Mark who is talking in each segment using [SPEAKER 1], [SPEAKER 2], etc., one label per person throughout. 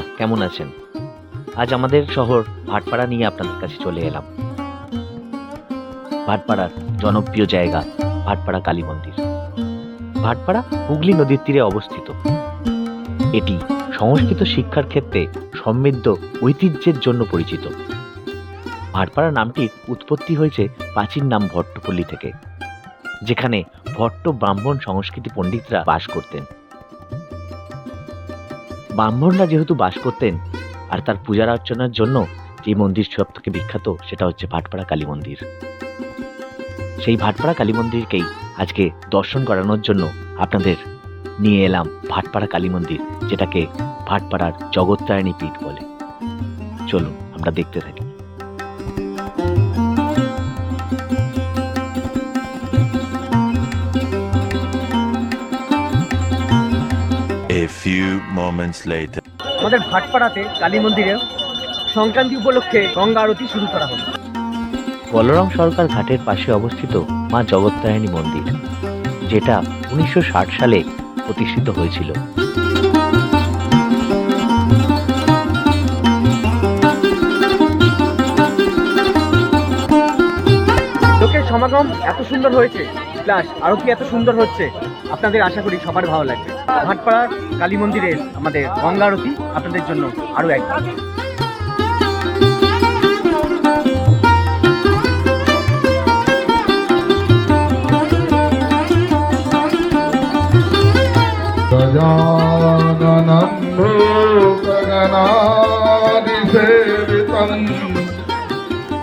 [SPEAKER 1] বন্ধুরা, কেমন আছেন? আজ আমাদের শহর ভাটপাড়া নিয়ে আপনাদের কাছে চলে এলাম। ভাটপাড়ার জনপ্রিয় জায়গা ভাটপাড়া কালী মন্দির। ভাটপাড়া হুগলি নদীর তীরে অবস্থিত। এটি সংস্কৃত শিক্ষার ক্ষেত্রে সমৃদ্ধ ঐতিহ্যের জন্য পরিচিত। ভাটপাড়া নামটির উৎপত্তি হয়েছে প্রাচীন নাম ভট্টপল্লী থেকে, যেখানে ভট্ট ব্রাহ্মণ সংস্কৃতি পণ্ডিতরা বাস করতেন। ব্রাহ্মণরা যেহেতু বাস করতেন, আর তার পূজার অর্চনার জন্য যে মন্দির সব থেকে বিখ্যাত সেটা হচ্ছে ভাটপাড়া কালী মন্দির। সেই ভাটপাড়া কালী মন্দিরকেই আজকে দর্শন করানোর জন্য আপনাদের নিয়ে এলাম ভাটপাড়া কালী মন্দির, যেটাকে ভাটপাড়ার জগত্তারিণী পীঠ বলে। চলুন আমরা দেখতে থাকি।
[SPEAKER 2] A few moments later.
[SPEAKER 3] আমাদের ভাটপাড়াতে কালী মন্দিরে সংক্রান্তি উপলক্ষে গঙ্গা আরতি শুরু করা হলো।
[SPEAKER 1] বলরাম সরকার ঘাটের পাশে অবস্থিত মা জগত্তারিণী মন্দির, যেটা 1960 সালে প্রতিষ্ঠিত হয়েছিল।
[SPEAKER 3] লোকের সমাগম এত সুন্দর হয়েছে, প্লাস আরতি এত সুন্দর হচ্ছে, আপনাদের আশা করি সবার ভালো লাগবে। ভাটপাড়ার কালী মন্দিরের আমাদের গঙ্গা আরতি আপনাদের জন্য আরো একবার।
[SPEAKER 4] गजाननं भूतगणादिसेवितं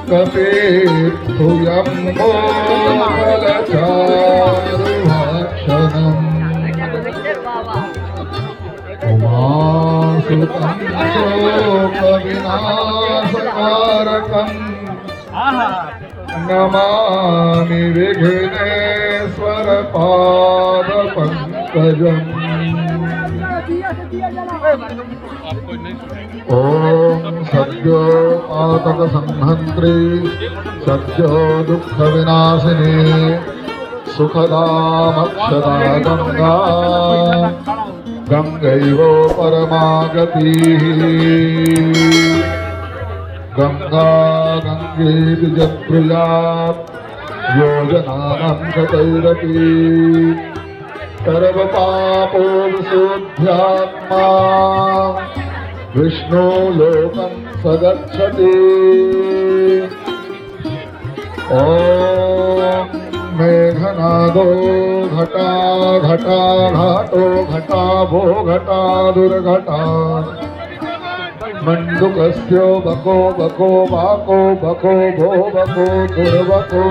[SPEAKER 4] कपेत्थुयं मोगलचारुभाषणम् उमासुतं शोकविनाशकारकं नमामि विघ्नेश्वरपादपङ्कजम्। ॐ सद्यो पातकसंहन्त्री सद्यो दुःखविनाशिनी सुखदामक्षदा गङ्गा गङ्गैव परमागतिः। गङ्गा गङ्गेति जत्प्रियात् योजनानां शतैरपि सर्वपापो विशुद्ध्यात्मा विष्णु लोकं सगच्छति। ॐ मेघनादो घटा घटा घाटो घटा भो घटा दुर्घटा मण्डुकस्य बको बको बाको बको भो बको दुर्बको।